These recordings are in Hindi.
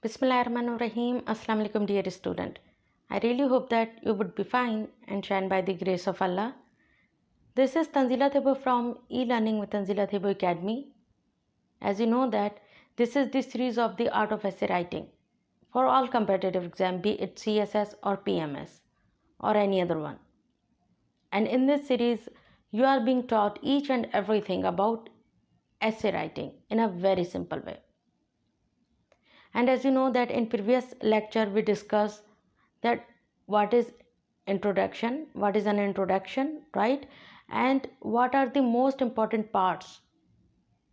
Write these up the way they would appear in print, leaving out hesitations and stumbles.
Bismillahirrahmanirrahim. Assalamu alaikum, dear student. I really hope that you would be fine and shine by the grace of Allah. This is Tanzila Thebo from E-Learning with Tanzila Thebo Academy. As you know that this is the series of the art of essay writing for all competitive exam, be it CSS or PMS or any other one. And in this series, you are being taught each and everything about essay writing in a very simple way. And as you know that in previous lecture we discussed that what is introduction, what is an introduction, right? And what are the most important parts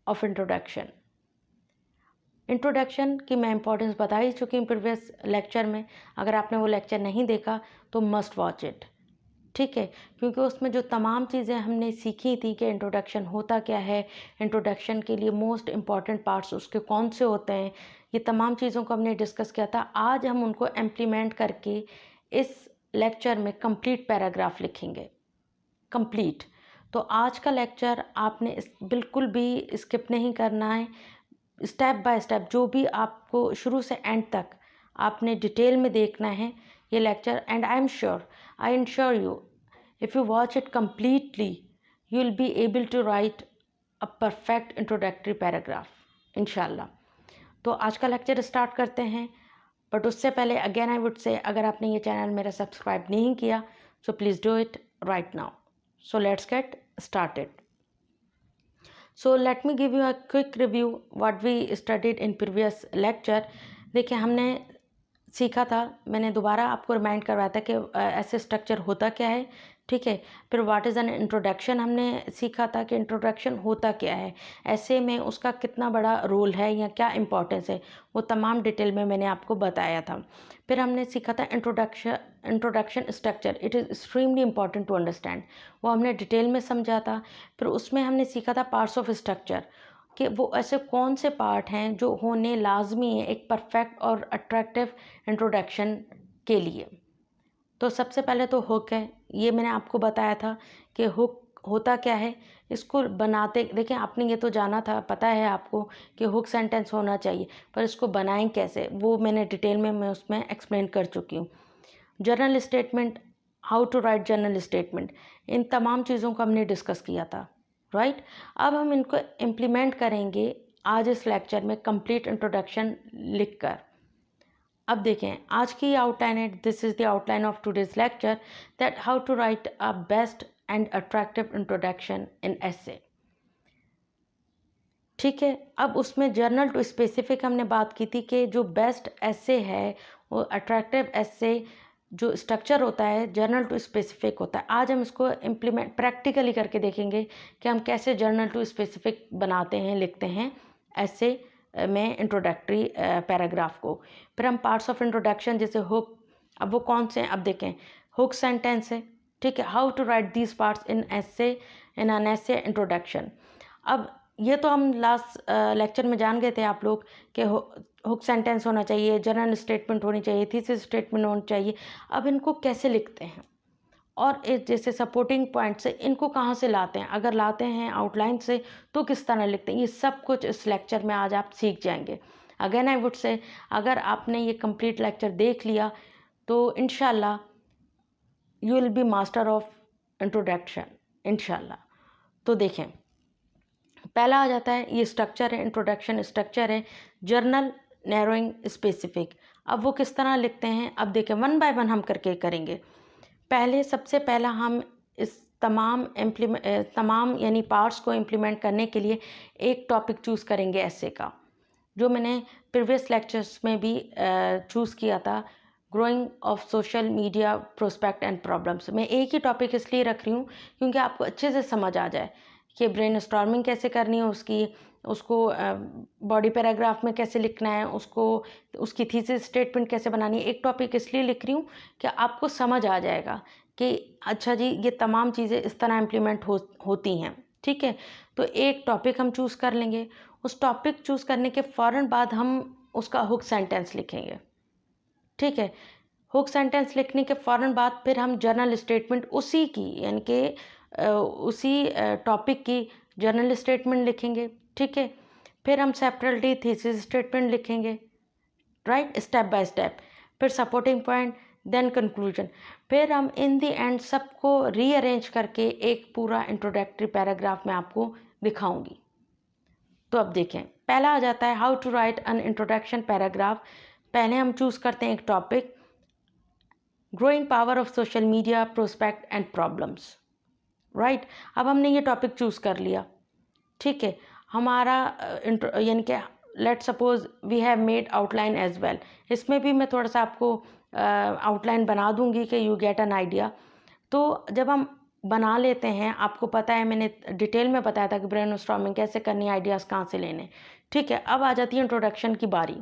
of introduction. Introduction की मैं इंपॉर्टेंस बता ही चुकी हूँ प्रीवियस लेक्चर में. अगर आपने वो लेक्चर नहीं देखा तो मस्ट वॉच इट, ठीक है, क्योंकि उसमें जो तमाम चीज़ें हमने सीखी थी कि इंट्रोडक्शन होता क्या है, इंट्रोडक्शन के लिए मोस्ट इम्पॉर्टेंट पार्ट्स उसके कौन से होते हैं, ये तमाम चीज़ों को हमने डिस्कस किया था. आज हम उनको इम्प्लीमेंट करके इस लेक्चर में कंप्लीट पैराग्राफ लिखेंगे, कंप्लीट. तो आज का लेक्चर आपने बिल्कुल भी स्किप नहीं करना है. स्टेप बाय स्टेप जो भी आपको शुरू से एंड तक आपने डिटेल में देखना है ये lecture. And I ensure you if you watch it completely you will be able to write a perfect introductory paragraph इंशाल्लाह. तो आज का लेक्चर स्टार्ट करते हैं. बट उससे पहले अगेन आई वुड से, अगर आपने ये चैनल मेरा सब्सक्राइब नहीं किया so please do it right now. So let's get started. So let me give you a quick review what we studied in previous lecture. देखिए हमने सीखा था, मैंने दोबारा आपको रिमाइंड करवाया था कि ऐसे स्ट्रक्चर होता क्या है, ठीक है. फिर व्हाट इज़ एन इंट्रोडक्शन हमने सीखा था कि इंट्रोडक्शन होता क्या है, ऐसे में उसका कितना बड़ा रोल है या क्या इंपॉर्टेंस है, वो तमाम डिटेल में मैंने आपको बताया था. फिर हमने सीखा था introduction structure, it is extremely important to understand, वो हमने डिटेल में समझा था. फिर उसमें हमने सीखा था पार्ट्स ऑफ स्ट्रक्चर, कि वो ऐसे कौन से पार्ट हैं जो होने लाजमी है एक परफेक्ट और अट्रैक्टिव इंट्रोडक्शन के लिए. तो सबसे पहले तो हुक है, ये मैंने आपको बताया था कि हुक होता क्या है. इसको बनाते देखें, आपने ये तो जाना था, पता है आपको कि हुक सेंटेंस होना चाहिए, पर इसको बनाएं कैसे वो मैंने डिटेल में मैं उसमें एक्सप्लेन कर चुकी हूँ. General statement, how to write general statement, इन तमाम चीज़ों को हमने डिस्कस किया था, राइट. अब हम इनको इम्प्लीमेंट करेंगे आज इस लेक्चर में कंप्लीट इंट्रोडक्शन लिखकर. अब देखें आज की आउटलाइन है, this is the outline of today's lecture, that how to write a best and attractive introduction in essay, ठीक है. अब उसमें जर्नल टू स्पेसिफिक हमने बात की थी कि जो बेस्ट एसे है वो अट्रैक्टिव एसे जो स्ट्रक्चर होता है जर्नल टू स्पेसिफिक होता है. आज हम इसको इम्प्लीमेंट प्रैक्टिकली करके देखेंगे कि हम कैसे जर्नल टू स्पेसिफिक बनाते हैं, लिखते हैं ऐसे में इंट्रोडक्टरी पैराग्राफ को. फिर हम पार्ट्स ऑफ इंट्रोडक्शन जैसे हुक, अब वो कौन से हैं, अब देखें हुक सेंटेंस है, ठीक है. How to write these parts in an essay introduction. अब ये तो हम लास्ट लेक्चर में जान गए थे आप लोग कि हुक सेंटेंस होना चाहिए, जनरल स्टेटमेंट होनी चाहिए, थीसिस स्टेटमेंट होनी चाहिए. अब इनको कैसे लिखते हैं और जैसे सपोर्टिंग पॉइंट से इनको कहाँ से लाते हैं, अगर लाते हैं आउटलाइन से तो किस तरह लिखते हैं, ये सब कुछ इस लेक्चर में आज आप सीख जाएंगे. अगेन आई वुड से, अगर आपने ये कंप्लीट लेक्चर देख लिया तो इंशाल्लाह you will B master of introduction इंशाल्लाह. तो देखें पहला आ जाता है, ये स्ट्रक्चर है, इंट्रोडक्शन स्ट्रक्चर है, जर्नल, नैरोइंग, स्पेसिफिक. अब वो किस तरह लिखते हैं, अब देखें वन बाय वन हम करके करेंगे. पहले सबसे पहला हम इस तमाम यानी पार्ट्स को इम्प्लीमेंट करने के लिए एक टॉपिक चूज़ करेंगे ऐसे का, जो मैंने प्रीवियस लेक्चर्स में भी चूज़ किया था, growing of social media prospect and problems. मैं एक ही टॉपिक इसलिए रख रही हूँ क्योंकि आपको अच्छे से समझ आ जाए कि ब्रेन स्टॉर्मिंग कैसे करनी है उसको बॉडी पैराग्राफ में कैसे लिखना है, उसकी थीसिस स्टेटमेंट कैसे बनानी है. एक टॉपिक इसलिए लिख रही हूँ कि आपको समझ आ जाएगा कि अच्छा जी ये तमाम चीज़ें इस तरह इम्प्लीमेंट होती हैं, ठीक है. तो एक टॉपिक हम चूज़ कर लेंगे, उस टॉपिक चूज़ करने के फ़ौरन बाद हम उसका हुक सेंटेंस लिखेंगे, ठीक है. हुक सेंटेंस लिखने के फ़ौरन बाद फिर हम जर्नल स्टेटमेंट उसी की यानी कि उसी टॉपिक की जर्नल स्टेटमेंट लिखेंगे, ठीक है. फिर हम सेपरेटली थीसिस स्टेटमेंट लिखेंगे, राइट, स्टेप बाय स्टेप, फिर सपोर्टिंग पॉइंट, देन कंक्लूजन, फिर हम इन द एंड सबको रीअरेंज करके एक पूरा इंट्रोडक्टरी पैराग्राफ में आपको दिखाऊंगी। तो अब देखें, पहला आ जाता है how to write an introduction paragraph. पहले हम चूज़ करते हैं एक topic, growing power of social media, prospect and problems. Right, अब हमने ये टॉपिक चूज़ कर लिया, ठीक है। हमारा यानी कि let suppose we have made outline as well. इसमें भी मैं थोड़ा सा आपको आउटलाइन बना दूंगी कि यू गेट एन आइडिया। तो जब हम बना लेते हैं, आपको पता है मैंने डिटेल में बताया था कि ब्रेनस्टॉर्मिंग कैसे करनी, आइडियाज़ कहाँ से लेने, ठीक है। अब आ जाती है इंट्रोडक्शन की बारी।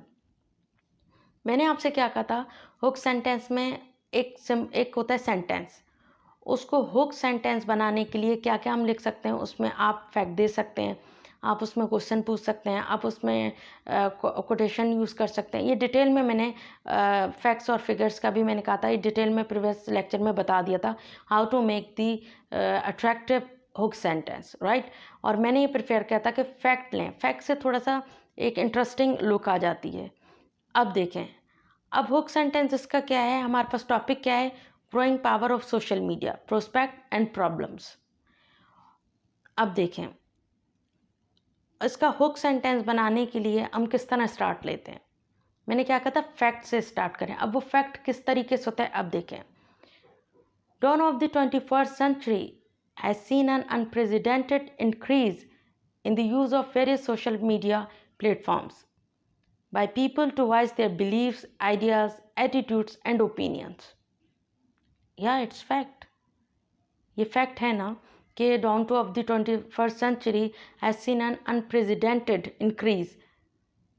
मैंने आपसे क्या कहा था, हुक सेंटेंस में एक होता है सेंटेंस, उसको हुक सेंटेंस बनाने के लिए क्या क्या हम लिख सकते हैं, उसमें आप फैक्ट दे सकते हैं, आप उसमें क्वेश्चन पूछ सकते हैं, आप उसमें कोटेशन यूज़ कर सकते हैं। ये डिटेल में मैंने फैक्ट्स और फिगर्स का भी मैंने कहा था, ये डिटेल में प्रीवियस लेक्चर में बता दिया था, how to make the attractive hook sentence, right. और मैंने ये प्रिफेयर किया था कि फैक्ट लें, फैक्ट से थोड़ा सा एक इंटरेस्टिंग लुक आ जाती है। अब देखें, अब हुक सेंटेंस इसका क्या है, हमारे पास टॉपिक क्या है, growing power of social media, prospect and problems. अब देखें, इसका हुक सेंटेंस बनाने के लिए हम किस तरह स्टार्ट लेते हैं। मैंने क्या कहा था, फैक्ट से स्टार्ट करें। अब वो फैक्ट किस तरीके से होता है, अब देखें, dawn of the 21st century has seen an unprecedented increase in the use of various social media platforms by people to voice their beliefs, ideas, attitudes and opinions. Yeah, it's fact. ये फैक्ट है ना कि dawn of the 21st century has seen an unprecedented increase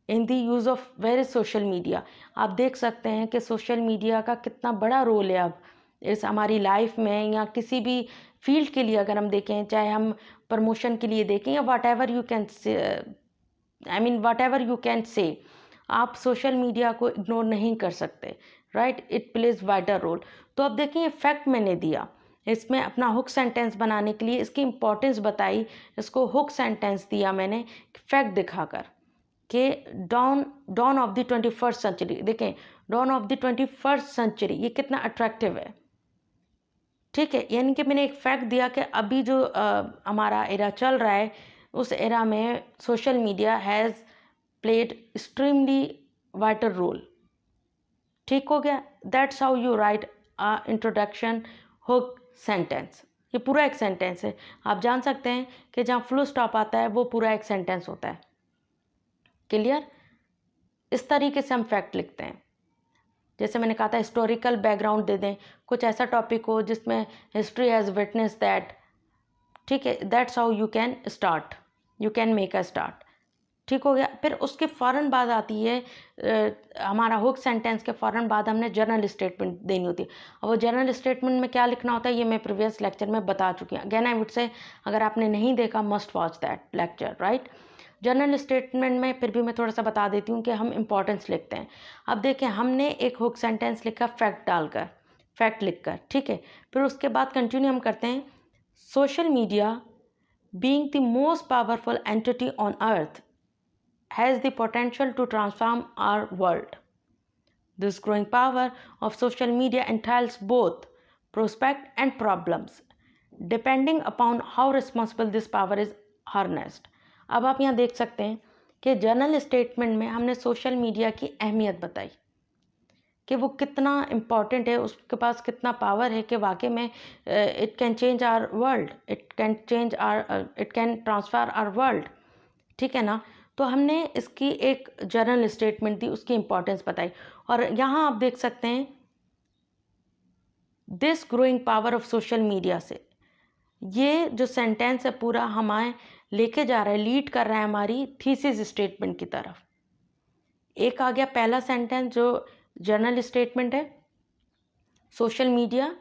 in the use of various social media. आप देख सकते हैं कि सोशल मीडिया का कितना बड़ा रोल है अब इस हमारी लाइफ में, या किसी भी फील्ड के लिए अगर हम देखें, चाहे हम प्रमोशन के लिए देखें या whatever you can say, whatever you can say, आप सोशल मीडिया को इग्नोर नहीं कर सकते, right. It plays wider role. तो अब देखिए, फैक्ट मैंने दिया, इसमें अपना हुक सेंटेंस बनाने के लिए इसकी इंपॉर्टेंस बताई, इसको हुक सेंटेंस दिया मैंने फैक्ट दिखाकर कि dawn of the 21st century. देखें, dawn of the 21st century, ये कितना अट्रैक्टिव है, ठीक है। यानी कि मैंने एक फैक्ट दिया कि अभी जो हमारा एरा चल रहा है, उस एरा में social media has played extremely vital role, ठीक हो गया। That's how you write a introduction hook sentence. ये पूरा एक सेंटेंस है, आप जान सकते हैं कि जहाँ फुल स्टॉप आता है वो पूरा एक सेंटेंस होता है। क्लियर, इस तरीके से हम फैक्ट लिखते हैं। जैसे मैंने कहा था, हिस्टोरिकल बैकग्राउंड दे दें, कुछ ऐसा टॉपिक हो जिसमें हिस्ट्री हैज़ विटनेस दैट, ठीक है। That's how you can start, you can make a start, ठीक हो गया। फिर उसके फ़ौरन बाद आती है हमारा हुक सेंटेंस के फ़ौरन बाद हमने जर्नल स्टेटमेंट देनी होती है। और वो जर्नल स्टेटमेंट में क्या लिखना होता है, ये मैं प्रीवियस लेक्चर में बता चुकी हूँ। अगेन आई वुड से, अगर आपने नहीं देखा, must watch that lecture, right. General statement में फिर भी मैं थोड़ा सा बता देती हूँ कि हम इंपॉर्टेंस लिखते हैं। अब देखें, हमने एक हुक सेंटेंस लिखा फैक्ट डालकर, फैक्ट लिखकर, ठीक है। फिर उसके बाद कंटिन्यू हम करते हैं, social media being the most powerful entity on earth has the potential to transform our world. This growing power of social media entails both prospect and problems, depending upon how responsible this power is harnessed. अब आप यहाँ देख सकते हैं कि जर्नल स्टेटमेंट में हमने सोशल मीडिया की अहमियत बताई कि वो कितना इम्पॉर्टेंट है, उसके पास कितना पावर है कि वाकई में it can change our world, it can transfer our world, ठीक है ना। तो हमने इसकी एक जर्नल स्टेटमेंट दी, उसकी इंपॉर्टेंस बताई। और यहाँ आप देख सकते हैं, this growing power of social media से ये जो सेंटेंस है पूरा हमें लेके जा रहा है, लीड कर रहा है हमारी थीसिस स्टेटमेंट की तरफ। एक आ गया पहला सेंटेंस जो जर्नल स्टेटमेंट है, social media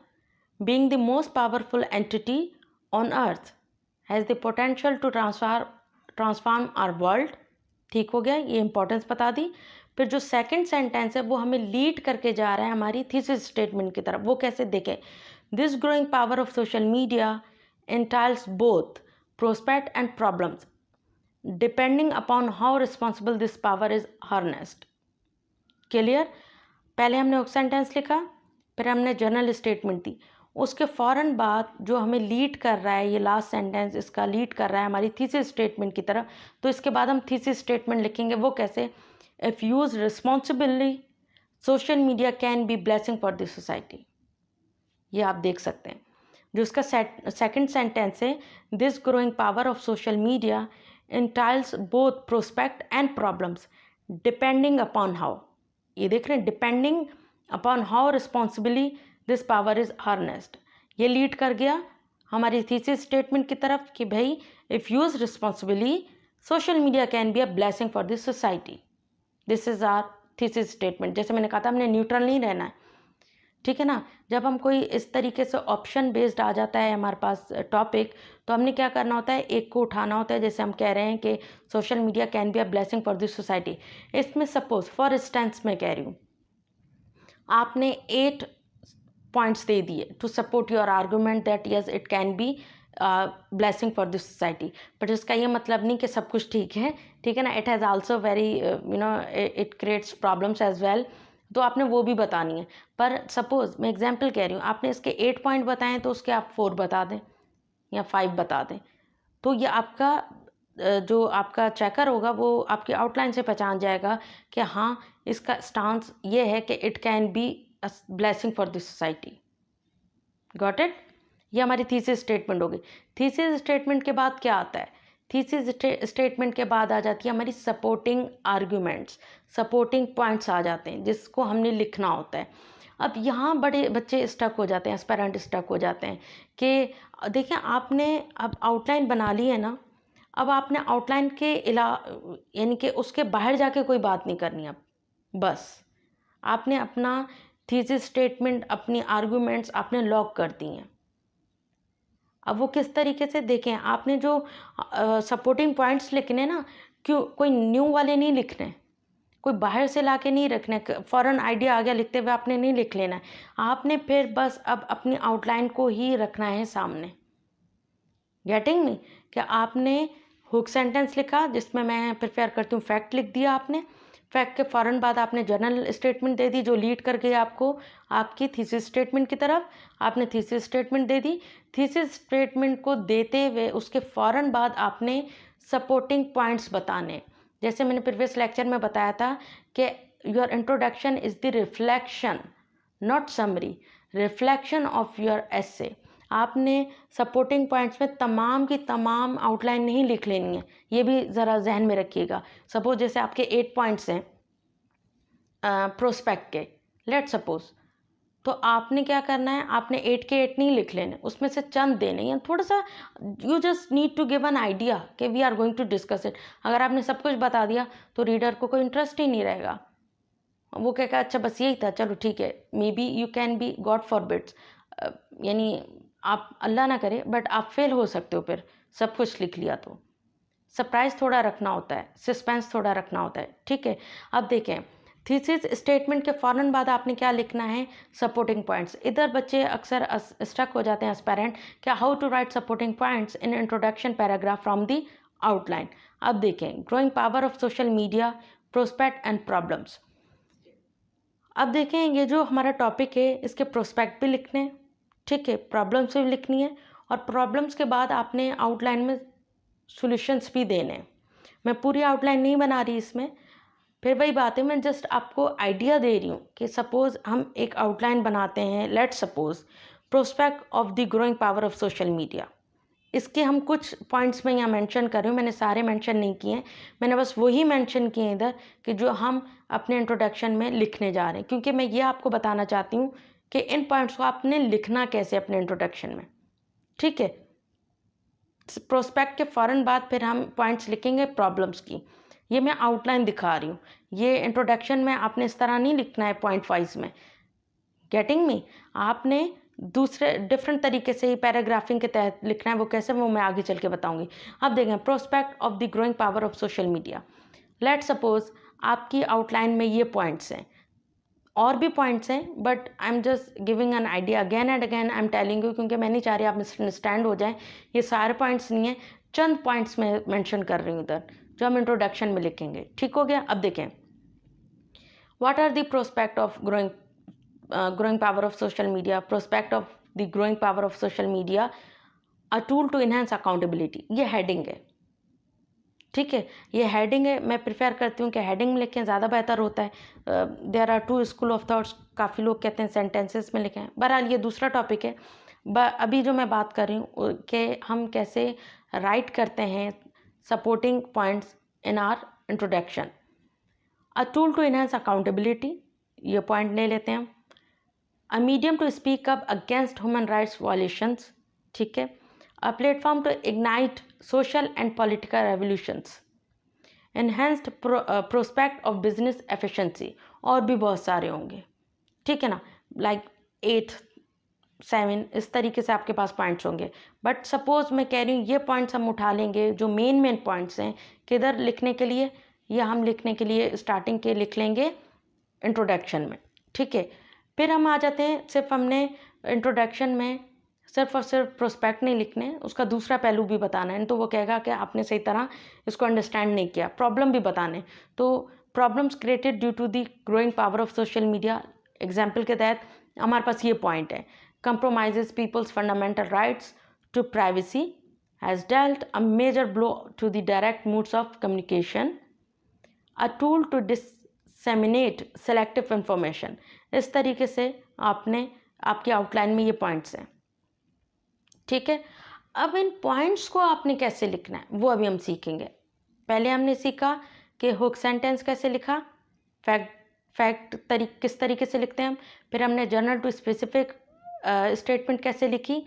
being the most powerful entity on earth has the potential to transform our world, ठीक हो गया, ये इंपॉर्टेंस बता दी। फिर जो सेकंड सेंटेंस है वो हमें लीड करके जा रहा है हमारी थीसिस स्टेटमेंट की तरफ। वो कैसे, देखें, this growing power of social media entails both prospect and problems depending upon how responsible this power is harnessed. Clear? पहले हमने एक सेंटेंस लिखा, फिर हमने जनरल स्टेटमेंट दी, उसके फ़ौरन बाद जो हमें लीड कर रहा है, ये लास्ट सेंटेंस इसका लीड कर रहा है हमारी थीसिस स्टेटमेंट की तरफ, तो इसके बाद हम थीसिस स्टेटमेंट लिखेंगे। वो कैसे? If used responsibly social media can be blessing for the society. ये आप देख सकते हैं। जो उसका सेकंड सेंटेंस है, this growing power of social media entails both prospect and problems depending upon how, ये देख रहे हैं, depending upon how responsibly this power is harnessed. ये लीड कर गया हमारी थीसिस स्टेटमेंट की तरफ कि भाई if used responsibly social media can be a blessing for this society. This is our thesis statement. जैसे मैंने कहा था, हमने न्यूट्रल नहीं रहना है, ठीक है ना। जब हम कोई इस तरीके से ऑप्शन बेस्ड आ जाता है हमारे पास टॉपिक, तो हमने क्या करना होता है, एक को उठाना होता है। जैसे हम कह रहे हैं कि social media can be a blessing for this society. इसमें सपोज फॉर इंस्टेंस मैं कह रही हूँ, आपने 8 पॉइंट्स दे दिए to support your argument that yes it can be blessing for this society, but इसका ये मतलब नहीं कि सब कुछ ठीक है, ठीक है ना। It has also very it creates problems as well, तो आपने वो भी बतानी है। पर सपोज मैं एग्जांपल कह रही हूँ, आपने इसके 8 पॉइंट बताएं तो उसके आप 4 बता दें या 5 बता दें, तो ये आपका जो आपका चेकर होगा वो आपकी आउटलाइन से पहचान जाएगा कि हाँ, इसका स्टांस ये है कि it can be a blessing for this society. Got it? ये हमारी थीसिस स्टेटमेंट होगी। थीसिस स्टेटमेंट के बाद क्या आता है? थीसिस स्टेटमेंट के बाद आ जाती है हमारी सपोर्टिंग आर्ग्यूमेंट्स, सपोर्टिंग पॉइंट्स आ जाते हैं जिसको हमने लिखना होता है। अब यहाँ बड़े बच्चे स्टक हो जाते हैं, एस्पेरेंट स्टक हो जाते हैं कि देखिए आपने अब आउटलाइन बना ली है ना, अब आपने आउटलाइन के यानी कि उसके बाहर जाके कोई बात नहीं करनी। अब बस आपने अपना थीसिस स्टेटमेंट, अपनी आर्गूमेंट्स आपने लॉक कर दी हैं। अब वो किस तरीके से, देखें आपने जो सपोर्टिंग पॉइंट्स लिखने ना, क्यों कोई न्यू वाले नहीं लिखने, कोई बाहर से लाके नहीं रखने, फ़ौरन आइडिया आ गया लिखते हुए आपने नहीं लिख लेना है। आपने फिर बस अब अपनी आउटलाइन को ही रखना है सामने। Getting me? कि आपने हुक सेंटेंस लिखा जिसमें मैं प्रिफेयर करती हूँ फैक्ट लिख दिया आपने, फैक्ट के फ़ौरन बाद आपने जनरल स्टेटमेंट दे दी जो लीड कर गई आपको आपकी थीसिस स्टेटमेंट की तरफ। आपने थीसिस स्टेटमेंट दे दी, थीसिस स्टेटमेंट को देते हुए उसके फ़ौरन बाद आपने सपोर्टिंग पॉइंट्स बताने। जैसे मैंने प्रीवियस लेक्चर में बताया था कि your introduction is the reflection, not summary, reflection of your एसे। आपने सपोर्टिंग पॉइंट्स में तमाम की तमाम आउटलाइन नहीं लिख लेनी है, ये भी ज़रा जहन में रखिएगा। सपोज जैसे आपके 8 पॉइंट्स हैं प्रोस्पेक्ट के, लेट सपोज, तो आपने क्या करना है, आपने 8 के 8 नहीं लिख लेने, उसमें से चंद देने हैं थोड़ा सा। You just need to give an idea कि we are going to discuss it. अगर आपने सब कुछ बता दिया तो रीडर को कोई इंटरेस्ट ही नहीं रहेगा, वो कहेगा अच्छा बस यही था, चलो ठीक है। May be you can be, God forbids, यानी आप अल्लाह ना करे, बट आप फेल हो सकते हो फिर सब कुछ लिख लिया तो। सरप्राइज़ थोड़ा रखना होता है, सस्पेंस थोड़ा रखना होता है, ठीक है। अब देखें थीसिस स्टेटमेंट के फ़ौरन बाद आपने क्या लिखना है, सपोर्टिंग पॉइंट्स। इधर बच्चे अक्सर स्टक हो जाते हैं एस्पेरेंट, क्या how to write supporting points in introduction paragraph from the outline. अब देखें growing power of social media, prospect and problems. अब देखें ये जो हमारा टॉपिक है इसके प्रोस्पेक्ट भी लिखने हैं, ठीक है, प्रॉब्लम्स भी लिखनी है, और प्रॉब्लम्स के बाद आपने आउटलाइन में सॉल्यूशंस भी देने हैं। मैं पूरी आउटलाइन नहीं बना रही इसमें, फिर वही बात है, मैं जस्ट आपको आइडिया दे रही हूँ कि सपोज़ हम एक आउटलाइन बनाते हैं, late suppose prospect of the growing power of social media. इसके हम कुछ पॉइंट्स में यहाँ मेंशन कर रही हूँ, मैंने सारे मेंशन नहीं किए हैं, मैंने बस वही मेंशन किए इधर कि जो हम अपने इंट्रोडक्शन में लिखने जा रहे हैं, क्योंकि मैं ये आपको बताना चाहती हूँ कि इन पॉइंट्स को आपने लिखना कैसे अपने इंट्रोडक्शन में, ठीक है। प्रोस्पेक्ट के फ़ौरन बाद फिर हम पॉइंट्स लिखेंगे प्रॉब्लम्स की। ये मैं आउटलाइन दिखा रही हूँ, ये इंट्रोडक्शन में आपने इस तरह नहीं लिखना है पॉइंट वाइज में। Getting me? आपने दूसरे डिफरेंट तरीके से ही पैराग्राफिंग के तहत लिखना है, वो कैसे वो मैं आगे चल के बताऊंगी। अब देखें prospect of the growing power of social media. Let suppose आपकी आउटलाइन में ये पॉइंट्स हैं, और भी पॉइंट्स हैं, but I am just giving an idea again and again I am telling you, क्योंकि मैं नहीं चाह रही आप मिसअंडरस्टैंड हो जाएं। ये सारे पॉइंट्स नहीं हैं, चंद पॉइंट्स में मेंशन कर रही हूँ इधर जो हम इंट्रोडक्शन में लिखेंगे, ठीक हो गया। अब देखें What are the prospect of growing power of social media? Prospect of the growing power of social media, a tool to enhance accountability. ये हेडिंग है, ठीक है, ये हेडिंग है. मैं प्रिफेयर करती हूँ कि हेडिंग में लिखें, ज़्यादा बेहतर होता है. There are two school of thoughts. काफ़ी लोग कहते हैं सेंटेंसेस में लिखें. बहरहाल ये दूसरा टॉपिक है. अभी जो मैं बात कर रही हूँ कि हम कैसे राइट करते हैं supporting points in our introduction. A tool to enhance accountability, ये पॉइंट ले लेते हैं. A medium to speak up against human rights violations, ठीक है. A platform to ignite social and political revolutions, enhanced prospect of business efficiency. और भी बहुत सारे होंगे, ठीक है ना, लाइक 8 7 इस तरीके से आपके पास पॉइंट्स होंगे. बट सपोज मैं कह रही हूँ ये पॉइंट्स हम उठा लेंगे जो मेन पॉइंट्स हैं. किधर लिखने के लिए? या हम लिखने के लिए स्टार्टिंग के लिख लेंगे इंट्रोडक्शन में, ठीक है. फिर हम आ जाते हैं, सिर्फ हमने इंट्रोडक्शन में सिर्फ और सिर्फ प्रोस्पेक्ट नहीं लिखने, उसका दूसरा पहलू भी बताना है. तो वो कहेगा कि आपने सही तरह इसको अंडरस्टैंड नहीं किया. प्रॉब्लम भी बताने, तो problems created due to the growing power of social media. Example के तहत हमारे पास ये पॉइंट है, compromises people's fundamental rights to privacy, has dealt a major blow to the direct modes of communication, a tool to disseminate selective information. इस तरीके से आपकी आउटलाइन में ये पॉइंट्स हैं, ठीक है. अब इन पॉइंट्स को आपने कैसे लिखना है वो अभी हम सीखेंगे. पहले हमने सीखा कि हुक सेंटेंस कैसे लिखा, किस तरीके से लिखते हैं हम. फिर हमने जनरल टू स्पेसिफिक स्टेटमेंट कैसे लिखी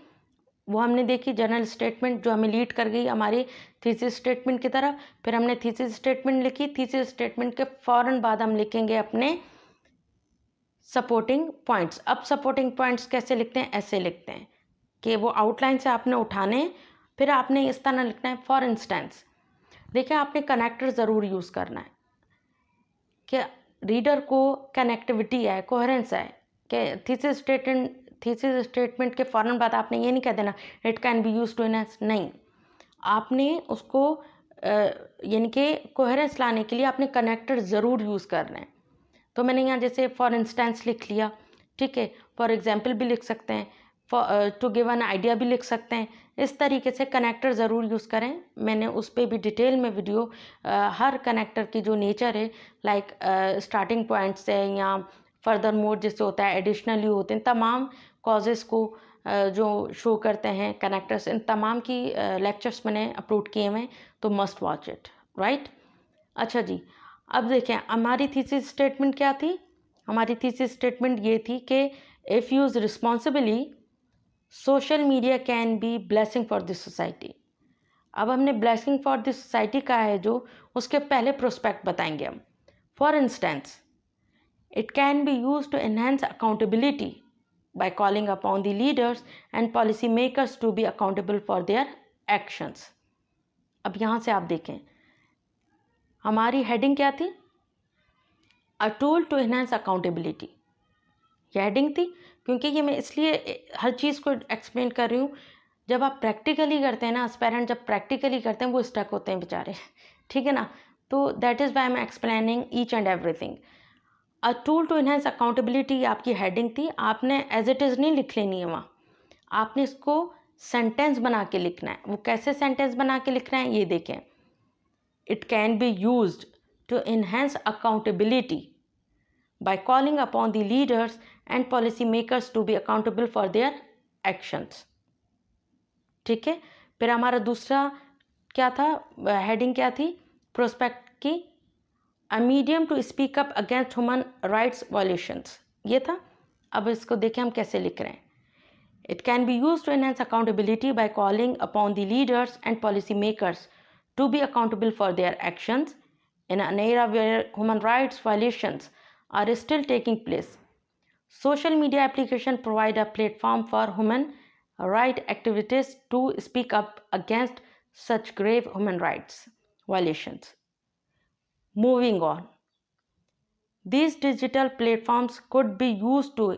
वो हमने देखी. जनरल स्टेटमेंट जो हमें लीड कर गई हमारी थीसिस स्टेटमेंट की तरफ. फिर हमने थीसिस स्टेटमेंट लिखी. थीसिस स्टेटमेंट के फ़ौरन बाद हम लिखेंगे अपने सपोर्टिंग पॉइंट्स. अब सपोर्टिंग पॉइंट्स कैसे लिखते हैं? ऐसे लिखते हैं कि वो आउटलाइन से आपने उठाने, फिर आपने इस तरह लिखना है. फॉर इंस्टेंस देखिए, आपने कनेक्टर ज़रूर यूज़ करना है कि रीडर को कनेक्टिविटी है, कोहेरेंस है. कि थीसिस स्टेटमेंट के फ़ौरन बाद आपने ये नहीं कह देना it can be use to enhance. नहीं, आपने उसको यानी कि कोहेरेंस लाने के लिए आपने कनेक्टर ज़रूर यूज़ करना है. तो मैंने यहाँ जैसे फॉर इंस्टेंस लिख लिया, ठीक है. फॉर एग्जाम्पल भी लिख सकते हैं, टू गिव एन आइडिया भी लिख सकते हैं. इस तरीके से कनेक्टर ज़रूर यूज़ करें. मैंने उस पर भी डिटेल में वीडियो, हर कनेक्टर की जो नेचर है, लाइक स्टार्टिंग पॉइंट से या फर्दर मोड जिससे होता है, एडिशनली होते हैं, तमाम कॉजेज़ को जो शो करते हैं कनेक्टर्स, इन तमाम की लेक्चर्स मैंने अपलोड किए हुए हैं, तो मस्ट वॉच इट, राइट. अच्छा जी, अब देखें हमारी थीसिस स्टेटमेंट क्या थी. हमारी थीसिस स्टेटमेंट ये थी कि if used responsibly social media can be blessing for this society. अब हमने ब्लेसिंग फॉर दिस सोसाइटी का है जो, उसके पहले प्रोस्पेक्ट बताएंगे हम. For instance, it can be use to enhance accountability by calling upon the leaders and policy makers to be accountable for their actions. अब यहाँ से आप देखें हमारी हेडिंग क्या थी, a tool to enhance accountability. ये हेडिंग थी क्योंकि ये मैं इसलिए हर चीज़ को एक्सप्लेन कर रही हूँ. जब आप प्रैक्टिकली करते हैं ना, एस्पायरेंट जब प्रैक्टिकली करते हैं वो स्टक होते हैं बेचारे, ठीक है ना. तो that is why I am explaining each and everything. A tool to enhance accountability आपकी हेडिंग थी. आपने एज इट इज़ नहीं लिख लेनी है वहाँ, आपने इसको सेंटेंस बना के लिखना है. वो कैसे सेंटेंस बना के लिखना है ये देखें. It can be used to enhance accountability by calling upon the leaders and policy makers to be accountable for their actions. ठीक है. फिर हमारा दूसरा क्या था, हेडिंग क्या थी प्रोस्पेक्ट की, a medium to speak up against human rights violations, ये था. अब इसको देखें हम कैसे लिख रहे हैं. It can be use to enhance accountability by calling upon the leaders and policy makers to be accountable for their actions in an era where human rights violations are still taking place. Social media applications provide a platform for human rights activists to speak up against such grave human rights violations. Moving on, these digital platforms could be used to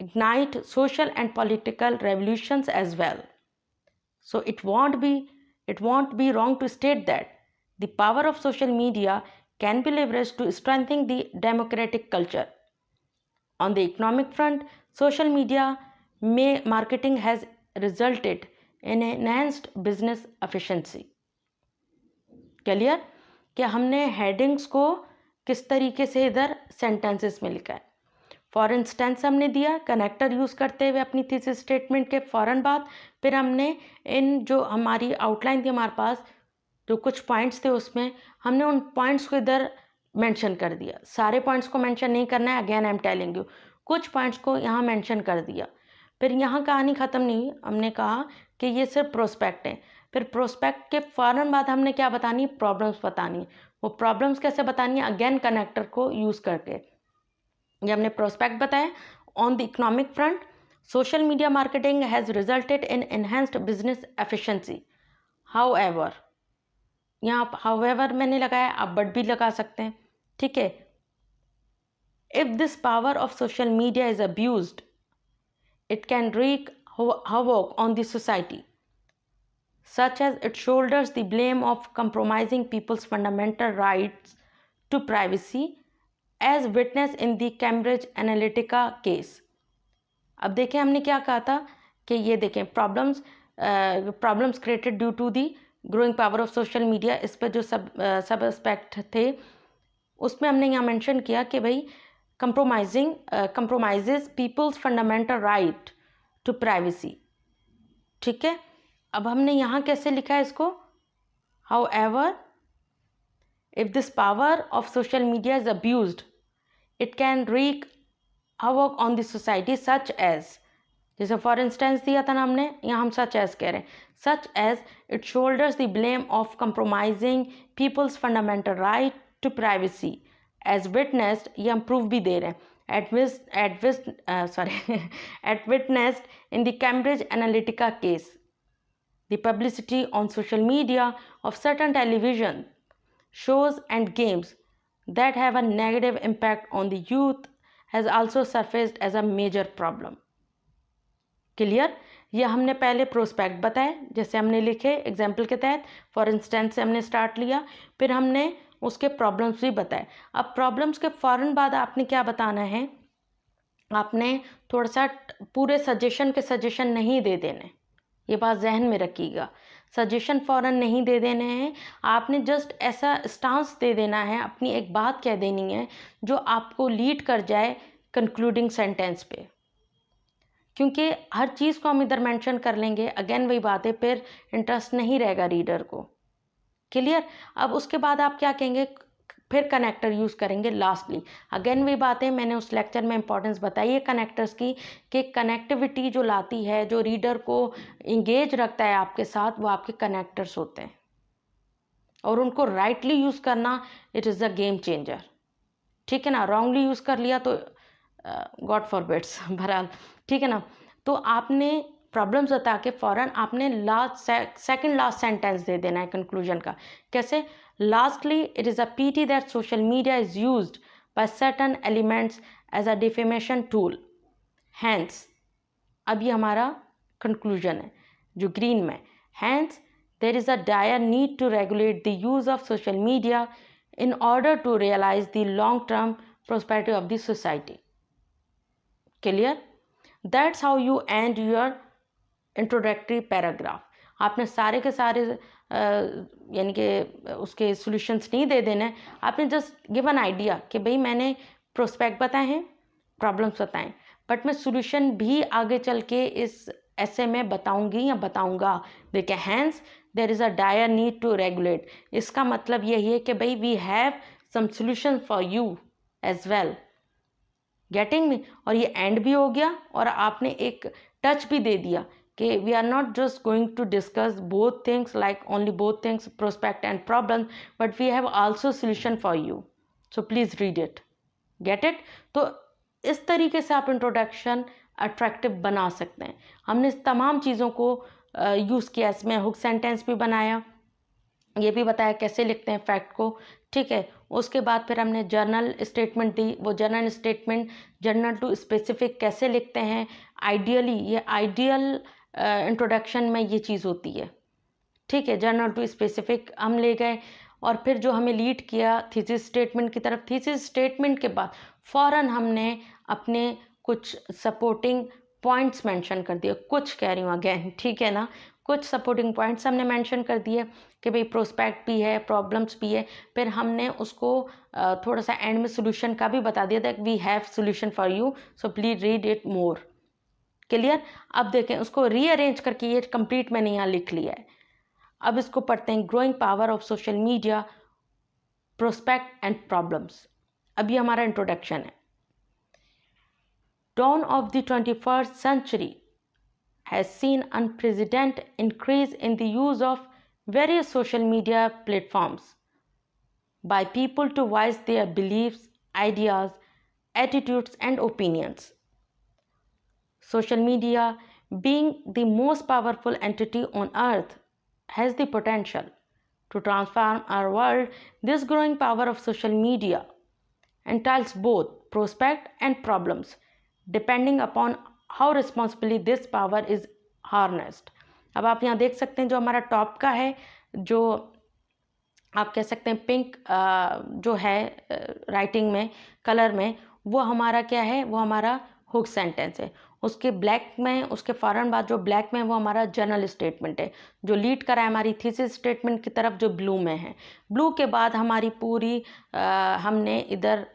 ignite social and political revolutions as well. So it won't be wrong to state that the power of social media can be leveraged to strengthen the democratic culture. On the economic front, social media marketing has resulted in enhanced business efficiency. Clear? कि हमने हेडिंग्स को किस तरीके से इधर सेंटेंसेस में लिखा है. फॉर इंस्टेंस हमने दिया कनेक्टर यूज़ करते हुए अपनी थीसिस स्टेटमेंट के फ़ौरन बाद फिर हमने इन जो हमारी आउटलाइन थी हमारे पास जो कुछ पॉइंट्स थे उसमें हमने उन पॉइंट्स को इधर मेंशन कर दिया. सारे पॉइंट्स को मेंशन नहीं करना है, again I am telling you. कुछ पॉइंट्स को यहाँ मेंशन कर दिया. फिर यहाँ कहानी ख़त्म नहीं, हमने कहा कि ये सिर्फ प्रोस्पेक्ट है. फिर प्रोस्पेक्ट के फ़ौरन बाद हमने क्या बतानी, प्रॉब्लम्स बतानी. वो प्रॉब्लम्स कैसे बतानी है, अगेन कनेक्टर को यूज़ करके. ये हमने प्रोस्पेक्ट बताया. On the economic front, social media marketing has resulted in enhanced business efficiency. However, यहाँ हाउएवर मैंने लगाया, आप बट भी लगा सकते हैं. ठीक है. If this power of social media is abused, it can wreak havoc on the society, such as it shoulders the blame of compromising people's fundamental rights to privacy, as witnessed in the Cambridge Analytica case. अब देखें हमने क्या कहा था कि ये देखें problems created due to the growing power of social media. इस पर जो सब एस्पेक्ट थे उसमें हमने यहाँ मेंशन किया कि भाई compromises people's fundamental right to privacy. ठीक है. अब हमने यहाँ कैसे लिखा है इसको, however if this power of social media is abused, it can wreak havoc on the society, such as, जैसे फॉर इंस्टेंस दिया था ना हमने, यहाँ हम सच एज कह रहे हैं, such as it shoulders the blame of compromising people's fundamental right to privacy as witnessed, ये हम प्रूफ भी दे रहे हैं, at witnessed in the Cambridge Analytica case. The publicity on social media of certain television shows and games that have a negative impact on the youth has also surfaced as a major problem. Clear? ये हमने पहले प्रोस्पेक्ट बताए, जैसे हमने लिखे एग्जाम्पल के तहत, फॉर इंस्टेंस से हमने स्टार्ट लिया, फिर हमने उसके प्रॉब्लम्स भी बताए. अब प्रॉब्लम्स के फ़ौरन बाद आपने क्या बताना है, आपने थोड़ा सा पूरे सजेशन नहीं दे देने. ये बात जहन में रखिएगा, सजेशन फ़ौरन नहीं दे देने हैं. आपने जस्ट ऐसा स्टांस दे देना है, अपनी एक बात कह देनी है जो आपको लीड कर जाए कंक्लूडिंग सेंटेंस पे. क्योंकि हर चीज़ को हम इधर मेंशन कर लेंगे, अगेन वही बात है, फिर इंटरेस्ट नहीं रहेगा रीडर को. क्लियर? अब उसके बाद आप क्या कहेंगे, फिर कनेक्टर यूज़ करेंगे लास्टली. अगेन वही बात है, मैंने उस लेक्चर में इंपॉर्टेंस बताई है कनेक्टर्स की, कि कनेक्टिविटी जो लाती है, जो रीडर को इंगेज रखता है आपके साथ, वो आपके कनेक्टर्स होते हैं. और उनको राइटली यूज़ करना, it is a game changer. ठीक है ना. रॉन्गली यूज़ कर लिया तो गॉड फॉरबिड्स, बहरहाल. ठीक है ना. तो आपने प्रॉब्लम्स बता के फ़ौरन आपने सेकंड लास्ट सेंटेंस दे देना है कंक्लूजन का. कैसे? Lastly, it is a pity that social media is used by certain elements as a defamation tool. Hence, अब ये हमारा कंक्लूजन है जो ग्रीन में. Hence there is a dire need to regulate the use of social media in order to realize the long-term prosperity of the society. Clear? That's how you end your introductory paragraph. आपने सारे के सारे यानी कि उसके सॉल्यूशंस नहीं दे देने, आपने जस्ट गिव एन आइडिया कि भाई मैंने प्रोस्पेक्ट बताए हैं, प्रॉब्लम्स बताएं, बट मैं सॉल्यूशन भी आगे चल के इस ऐसे में बताऊंगी या बताऊंगा. देखिए, hence there is a dire need to regulate. इसका मतलब यही है कि भाई we have some solution for you as well. Getting me? और ये एंड भी हो गया और आपने एक टच भी दे दिया कि we are not just going to discuss both things, like only both things, prospect and problem, but we have also solution for you. So please read it. Get it? तो इस तरीके से आप इंट्रोडक्शन अट्रैक्टिव बना सकते हैं. हमने इस तमाम चीज़ों को यूज़ किया. इसमें हुक सेंटेंस भी बनाया, ये भी बताया कैसे लिखते हैं फैक्ट को. ठीक है. उसके बाद फिर हमने जर्नल स्टेटमेंट दी. वो general statement general to specific कैसे लिखते हैं. आइडियली ये आइडियल इंट्रोडक्शन में ये चीज़ होती है. ठीक है. जर्नल टू स्पेसिफिक हम ले गए और फिर जो हमें लीड किया थीसिस स्टेटमेंट की तरफ। थीसिस स्टेटमेंट के बाद फ़ौरन हमने अपने कुछ सपोर्टिंग पॉइंट्स मेंशन कर दिए, कुछ कह रही हूँ अगेन, ठीक है ना, कुछ सपोर्टिंग पॉइंट्स हमने मेंशन कर दिए कि भाई प्रोस्पेक्ट भी है, प्रॉब्लम्स भी है। फिर हमने उसको थोड़ा सा एंड में सोल्यूशन का भी बता दिया था, we have solution for you, so please read it more. Clear? अब देखें, उसको रीअरेंज करके ये कंप्लीट मैंने यहाँ लिख लिया है। अब इसको पढ़ते हैं, growing power of social media, prospect and problems. अभी हमारा इंट्रोडक्शन है। Dawn of the 21st century has seen unprecedented increase in the use of various social media platforms by people to voice their beliefs, ideas, attitudes, and opinions. Social media, being the most powerful entity on earth, has the potential to transform our world. This growing power of social media entails both prospect and problems, depending upon how responsibly this power is harnessed. अब आप यहाँ देख सकते हैं जो हमारा टॉप का है, जो आप कह सकते हैं पिंक जो है राइटिंग में, कलर में, वो हमारा क्या है, वो हमारा हुक सेंटेंस है। उसके ब्लैक में, उसके फ़ौरन बाद जो ब्लैक में, वो हमारा जनरल स्टेटमेंट है, जो लीड करा है हमारी थीसिस स्टेटमेंट की तरफ, जो ब्लू में है। ब्लू के बाद हमारी पूरी हमने इधर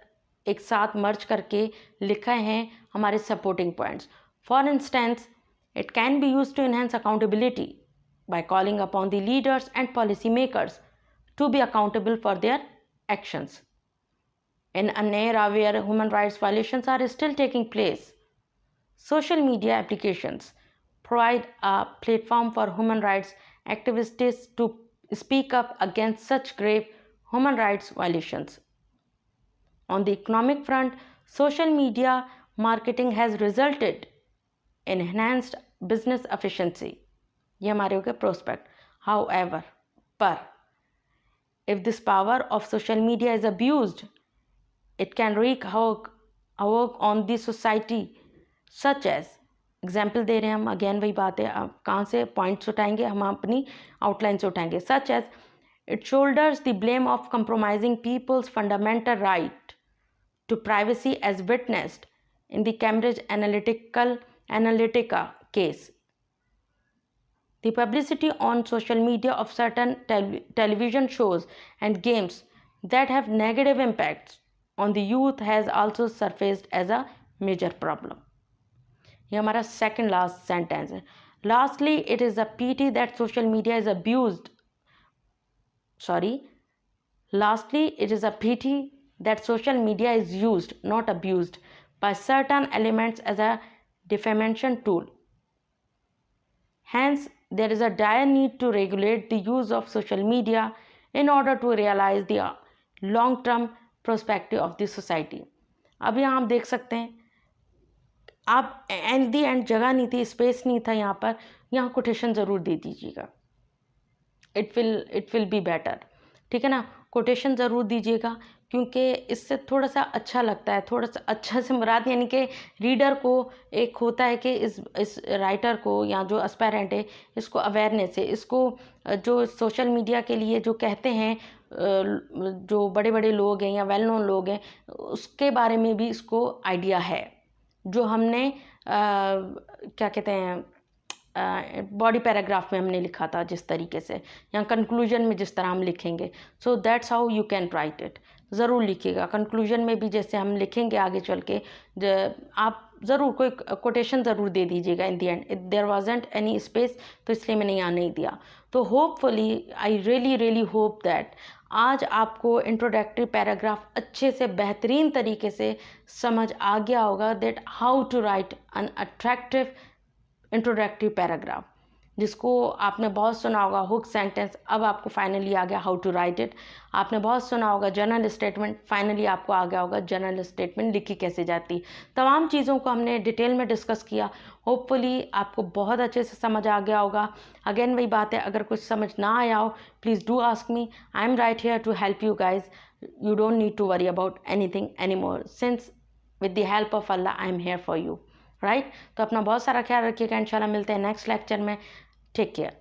एक साथ मर्ज करके लिखा है हमारे supporting points. For instance, it can be use to enhance accountability by calling upon the leaders and policy makers to be accountable for their actions. In an era where human rights violations are still taking place, social media applications provide a platform for human rights activists to speak up against such grave human rights violations. On the economic front, social media marketing has resulted in enhanced business efficiency. ये हमारे हो गए prospect. However, if this power of social media is abused, it can wreak havoc on the society, such as, example दे रहे हैं हम, अगेन वही बात है, आप कहाँ से पॉइंट्स उठाएंगे, हम अपनी आउटलाइन से उठाएंगे। Such as it shoulders the blame of compromising people's fundamental right to privacy as witnessed in the Cambridge Analytica case. The publicity on social media of certain television shows and games that have negative impacts on the youth has also surfaced as a major problem. ये हमारा second last sentence है. Lastly, it is a pity that social media is abused. Lastly, it is a pity that social media is used, not abused, by certain elements as a defamation tool. Hence, there is a dire need to regulate the use of social media in order to realize the long-term perspective of the society. अब यहाँ आप देख सकते हैं, आप एट दी एंड जगह नहीं थी, स्पेस नहीं था यहाँ पर, यहाँ कोटेशन ज़रूर दे दीजिएगा, इट विल बी बेटर, ठीक है ना। कोटेशन ज़रूर दीजिएगा, क्योंकि इससे थोड़ा सा अच्छा लगता है, थोड़ा सा अच्छा से मुराद यानी कि रीडर को एक होता है कि इस राइटर को या जो एस्पायरेंट है, इसको अवेयरनेस है, इसको जो सोशल मीडिया के लिए जो कहते हैं जो बड़े बड़े लोग हैं या वेल नोन लोग हैं, उसके बारे में भी इसको आइडिया है, जो हमने क्या कहते हैं बॉडी पैराग्राफ में हमने लिखा था जिस तरीके से, या कंक्लूजन में जिस तरह हम लिखेंगे, so that's how you can write it. ज़रूर लिखिएगा कंक्लूजन में भी, जैसे हम लिखेंगे आगे चल के, आप ज़रूर कोई कोटेशन ज़रूर दे दीजिएगा in the end. There wasn't any space, तो इसलिए मैंने यहाँ नहीं दिया। तो hopefully, I really hope that आज आपको इंट्रोडक्टरी पैराग्राफ अच्छे से बेहतरीन तरीके से समझ आ गया होगा, that how to write an attractive introductory paragraph, जिसको आपने बहुत सुना होगा हुक सेंटेंस, अब आपको फाइनली आ गया हाउ टू राइट इट। आपने बहुत सुना होगा जनरल स्टेटमेंट, फाइनली आपको आ गया होगा जनरल स्टेटमेंट लिखी कैसे जाती। तमाम चीज़ों को हमने डिटेल में डिस्कस किया, होपफुली आपको बहुत अच्छे से समझ आ गया होगा। अगेन वही बात है, अगर कुछ समझ ना आया हो, please do ask me, I am right here to help you guys. You don't need to worry about anything any more, since with the help of Allah I am here for you, right. तो अपना बहुत सारा ख्याल रखिएगा, इंशाल्लाह मिलते हैं नेक्स्ट लेक्चर में। Take care.